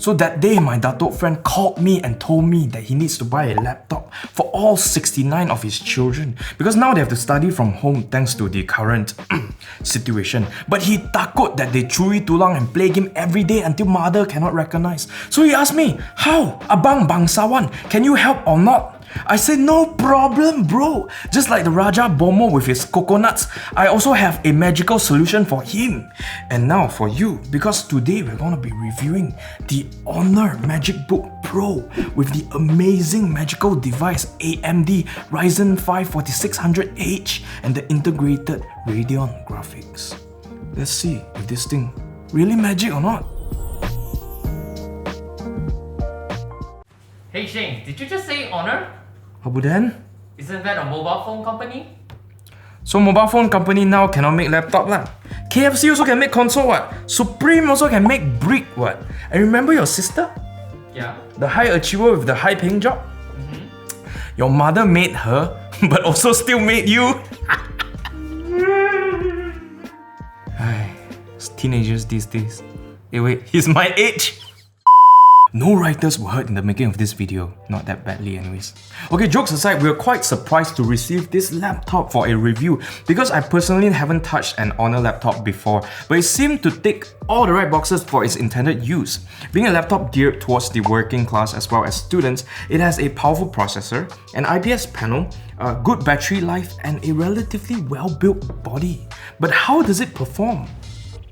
So that day, my Dato friend called me and told me that he needs to buy a laptop for all 69 of his children because now they have to study from home thanks to the current situation. But he takut that they chewy tulang and play game every day until mother cannot recognize. So he asked me, how? Abang Bangsawan, can you help or not? I said, no problem, bro. Just like the Raja Bomo with his coconuts, I also have a magical solution for him. And now for you, because today we're going to be reviewing the HONOR MagicBook Pro with the amazing magical device AMD Ryzen 5 4600H and the integrated Radeon Graphics. Let's see if this thing really magic or not. Hey Shane, did you just say HONOR? Abu Dan? Isn't that a mobile phone company? So mobile phone company now cannot make laptop lah. KFC also can make console what? Supreme also can make brick what? And remember your sister? Yeah. The high achiever with the high paying job? Your mother made her, but also still made you. It's teenagers these days. Hey wait, he's my age. No writers were hurt in the making of this video, not that badly anyways. Okay, jokes aside, we are quite surprised to receive this laptop for a review because I personally haven't touched an HONOR laptop before, but it seemed to tick all the right boxes for its intended use. Being a laptop geared towards the working class as well as students, it has a powerful processor, an IPS panel, a good battery life, and a relatively well-built body. But how does it perform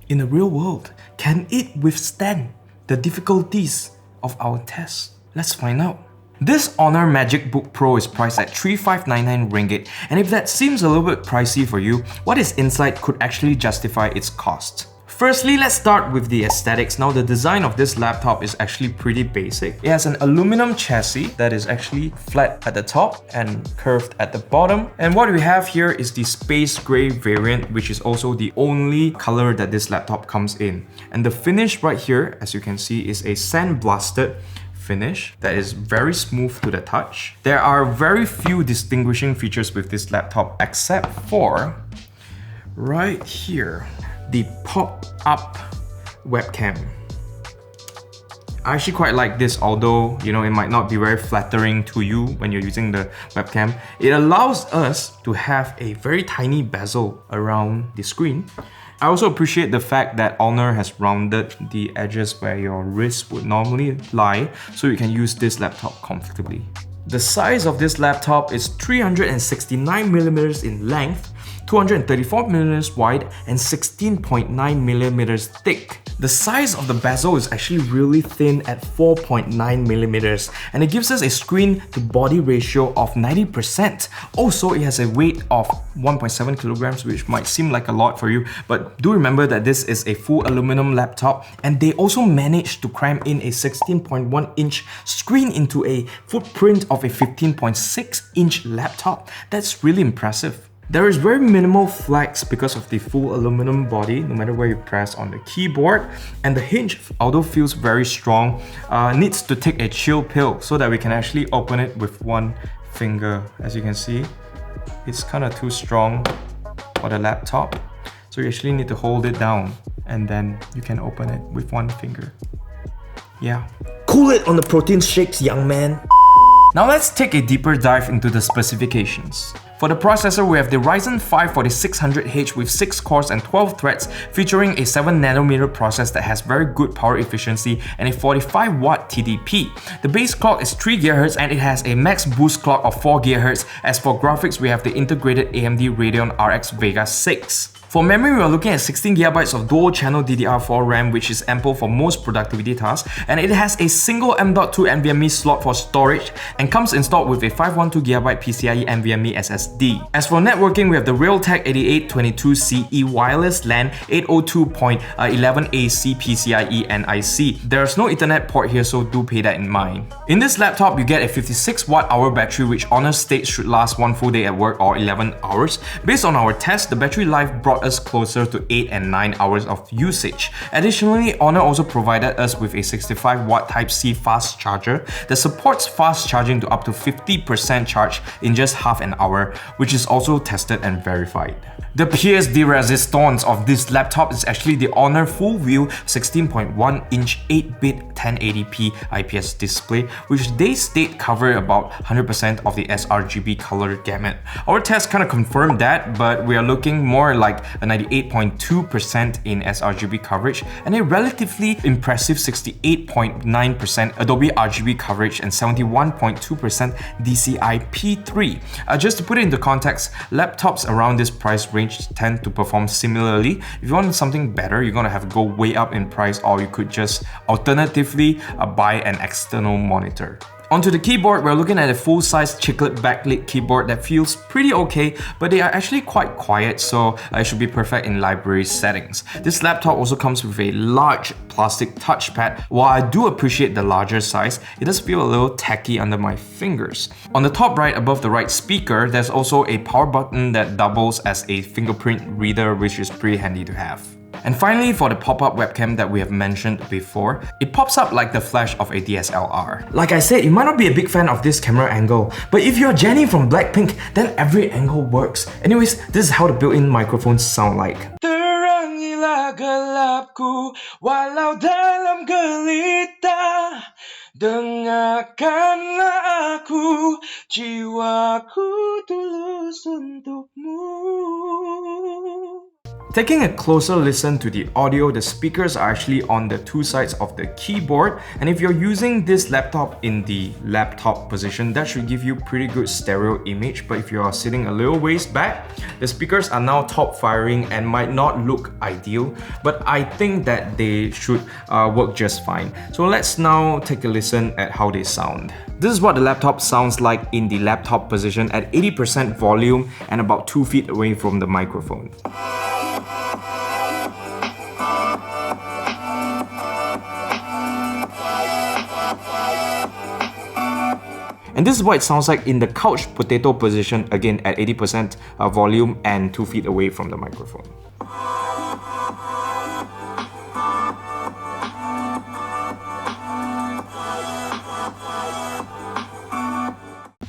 in the real world? Can it withstand the difficulties of our test? Let's find out. This HONOR MagicBook Pro is priced at 3,599 ringgit, and if that seems a little bit pricey for you, what is inside could actually justify its cost. Firstly, let's start with the aesthetics. Now, the design of this laptop is actually pretty basic. It has an aluminum chassis that is actually flat at the top and curved at the bottom. And what we have here is the space gray variant, which is also the only color that this laptop comes in. And the finish right here, as you can see, is a sandblasted finish that is very smooth to the touch. There are very few distinguishing features with this laptop except for right here, the pop-up webcam. I actually quite like this, although it might not be very flattering to you when you're using the webcam. It allows us to have a very tiny bezel around the screen. I also appreciate the fact that HONOR has rounded the edges where your wrist would normally lie, so you can use this laptop comfortably. The size of this laptop is 369mm in length, 234mm wide, and 16.9mm thick. The size of the bezel is actually really thin at 4.9mm, and it gives us a screen to body ratio of 90%. Also, it has a weight of 1.7 kilograms, which might seem like a lot for you, but do remember that this is a full aluminum laptop, and they also managed to cram in a 16.1-inch screen into a footprint of a 15.6-inch laptop. That's really impressive. There is very minimal flex because of the full aluminum body, no matter where you press on the keyboard. And the hinge, although feels very strong, needs to take a chill pill so that we can actually open it with one finger. As you can see, it's kind of too strong for the laptop. So you actually need to hold it down and then you can open it with one finger. Yeah. Cool it on the protein shakes, young man. Now let's take a deeper dive into the specifications. For the processor, we have the Ryzen 5 4600H with 6 cores and 12 threads, featuring a 7nm process that has very good power efficiency and a 45W TDP. The base clock is 3 GHz and it has a max boost clock of 4 GHz. As for graphics, we have the integrated AMD Radeon RX Vega 6. For memory, we are looking at 16GB of dual-channel DDR4 RAM, which is ample for most productivity tasks, and it has a single M.2 NVMe slot for storage and comes installed with a 512GB PCIe NVMe SSD. As for networking, we have the Realtek 8822CE wireless LAN 802.11ac PCIe NIC. There's no Ethernet port here, so do pay that in mind. In this laptop, you get a 56Wh battery, which HONOR states should last one full day at work or 11 hours. Based on our test, the battery life brought brought us closer to 8 and 9 hours of usage. Additionally, HONOR also provided us with a 65W Type-C fast charger that supports fast charging to up to 50% charge in just half an hour, which is also tested and verified. The pièce de résistance of this laptop is actually the HONOR full-view 16.1-inch 8-bit 1080p IPS display, which they state cover about 100% of the sRGB color gamut. Our test kind of confirmed that, but we are looking more like a 98.2% in sRGB coverage and a relatively impressive 68.9% Adobe RGB coverage and 71.2% DCI-P3. Just to put it into context, laptops around this price range tend to perform similarly. If you want something better, you're gonna have to go way up in price, or you could just alternatively buy an external monitor. Onto the keyboard, we're looking at a full-size chiclet backlit keyboard that feels pretty okay, but they are actually quite quiet, so it should be perfect in library settings. This laptop also comes with a large plastic touchpad. While I do appreciate the larger size, it does feel a little tacky under my fingers. On the top right above the right speaker, there's also a power button that doubles as a fingerprint reader, which is pretty handy to have. And finally, for the pop-up webcam that we have mentioned before, it pops up like the flash of a DSLR. Like I said, you might not be a big fan of this camera angle, but if you're Jennie from Blackpink, then every angle works. Anyways, this is how the built-in microphones sound like. Terangilah gelapku, walau dalam gelita, dengarkanlah aku, jiwaku tulus untukmu. Taking a closer listen to the audio, the speakers are actually on the two sides of the keyboard, and if you're using this laptop in the laptop position, that should give you pretty good stereo image. But if you are sitting a little ways back, the speakers are now top firing and might not look ideal, but I think that they should work just fine. So let's now take a listen at how they sound. This is what the laptop sounds like in the laptop position at 80% volume and about 2 feet away from the microphone. And this is what it sounds like in the couch potato position, again at 80% volume and 2 feet away from the microphone.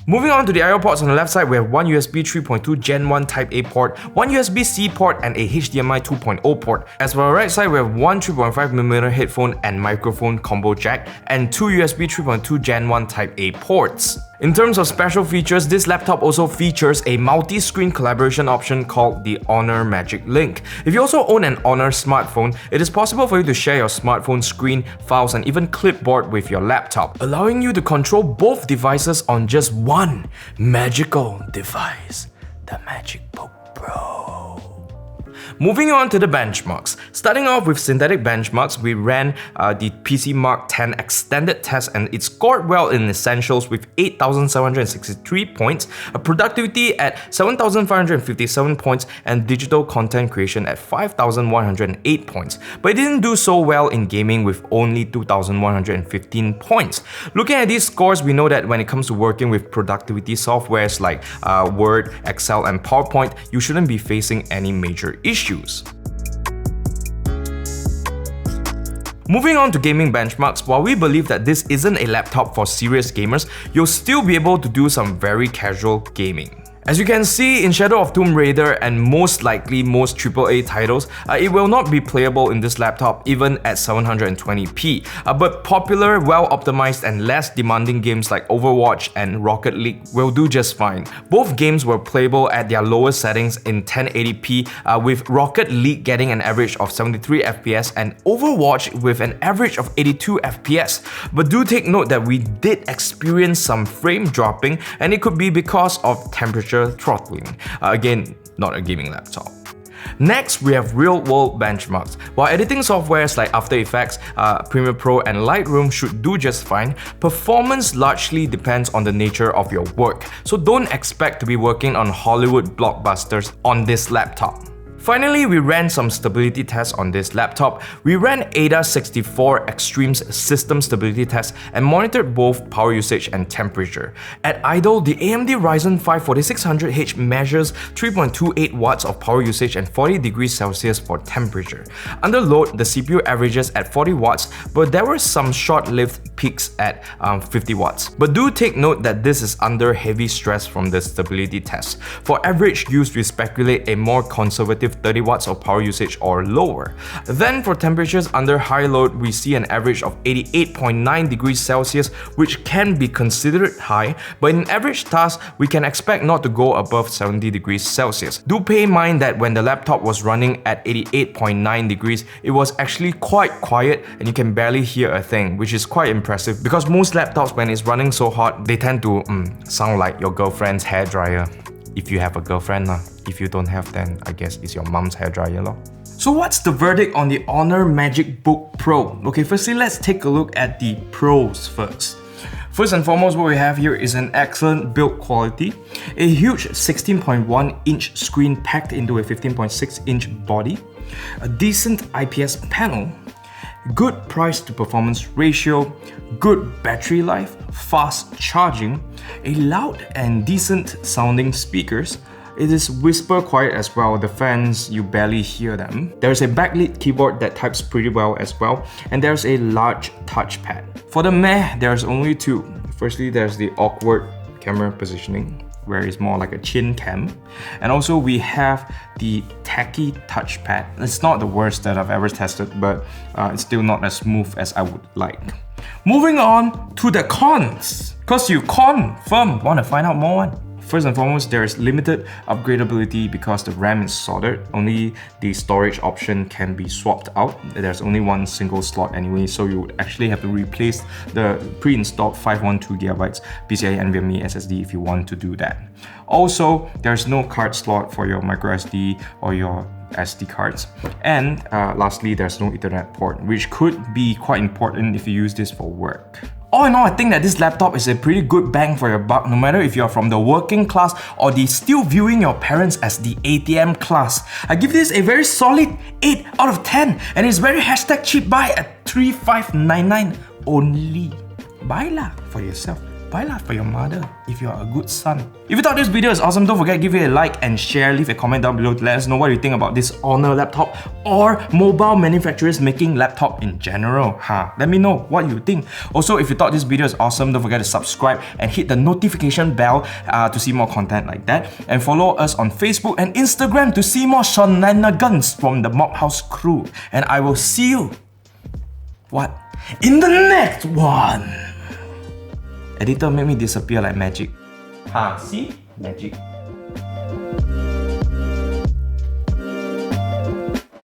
Moving on to the I/O ports, on the left side we have one USB 3.2 Gen 1 Type A port, one USB-C port and a HDMI 2.0 port. As for the right side, we have one 3.5mm headphone and microphone combo jack and two USB 3.2 Gen 1 Type A ports. In terms of special features, this laptop also features a multi-screen collaboration option called the HONOR Magic Link. If you also own an HONOR smartphone, it is possible for you to share your smartphone screen, files and even clipboard with your laptop, allowing you to control both devices on just one magical device, the MagicBook Pro. Moving on to the benchmarks. Starting off with synthetic benchmarks, we ran the PC Mark 10 extended test and it scored well in essentials with 8,763 points, a productivity at 7,557 points and digital content creation at 5,108 points. But it didn't do so well in gaming with only 2,115 points. Looking at these scores, we know that when it comes to working with productivity softwares like Word, Excel and PowerPoint, you shouldn't be facing any major issues. Moving on to gaming benchmarks, while we believe that this isn't a laptop for serious gamers, you'll still be able to do some very casual gaming. As you can see, in Shadow of Tomb Raider and most likely most AAA titles, it will not be playable in this laptop even at 720p. But popular, well-optimized and less demanding games like Overwatch and Rocket League will do just fine. Both games were playable at their lowest settings in 1080p, with Rocket League getting an average of 73 FPS and Overwatch with an average of 82 FPS. But do take note that we did experience some frame dropping, and it could be because of temperature throttling. Again, not a gaming laptop. Next, we have real-world benchmarks. While editing softwares like After Effects, Premiere Pro and Lightroom should do just fine, performance largely depends on the nature of your work, so don't expect to be working on Hollywood blockbusters on this laptop. Finally, we ran some stability tests on this laptop. We ran AIDA64 Extreme's system stability test and monitored both power usage and temperature. At idle, the AMD Ryzen 5 4600H measures 3.28 watts of power usage and 40 degrees Celsius for temperature. Under load, the CPU averages at 40 watts, but there were some short-lived peaks at 50 watts. But do take note that this is under heavy stress from the stability test. For average use, we speculate a more conservative 30 watts of power usage or lower. Then for temperatures under high load, we see an average of 88.9 degrees Celsius, which can be considered high, but in average tasks, we can expect not to go above 70 degrees Celsius. Do pay in mind that when the laptop was running at 88.9 degrees, it was actually quite quiet and you can barely hear a thing, which is quite impressive because most laptops, when it's running so hot, they tend to sound like your girlfriend's hairdryer. If you have a girlfriend, if you don't have, then I guess it's your mom's hairdryer lor. So what's the verdict on the HONOR MagicBook Pro? Okay, firstly, let's take a look at the pros first. First and foremost, what we have here is an excellent build quality, a huge 16.1-inch screen packed into a 15.6-inch body, a decent IPS panel, good price to performance ratio, good battery life, fast charging, a loud and decent sounding speakers. It is whisper quiet as well, the fans, you barely hear them. There's a backlit keyboard that types pretty well as well, and there's a large touchpad. For the meh, there's only two. Firstly, there's the awkward camera positioning, where it's more like a chin cam. And also we have the tacky touchpad. It's not the worst that I've ever tested, but it's still not as smooth as I would like. Moving on to the cons, cause you confirm want to find out more one. First and foremost, there is limited upgradability because the RAM is soldered. Only the storage option can be swapped out. There's only one single slot anyway, so you would actually have to replace the pre-installed 512GB PCIe NVMe SSD if you want to do that. Also, there's no card slot for your microSD or your SD cards. And lastly, there's no Ethernet port, which could be quite important if you use this for work. All in all, I think that this laptop is a pretty good bang for your buck, no matter if you're from the working class or the still viewing your parents as the ATM class. I give this a very solid 8 out of 10, and it's very #cheap buy at 3,599 only. Buy lah for yourself. Buy lah for your mother if you're a good son. If you thought this video is awesome, don't forget to give it a like and share. Leave a comment down below to let us know what you think about this HONOR laptop or mobile manufacturers making laptop in general. Let me know what you think. Also, if you thought this video is awesome, don't forget to subscribe and hit the notification bell to see more content like that. And follow us on Facebook and Instagram to see more shenanigans from the Mob House crew. And I will see you in the next one. Editor, make me disappear like magic. See? Magic.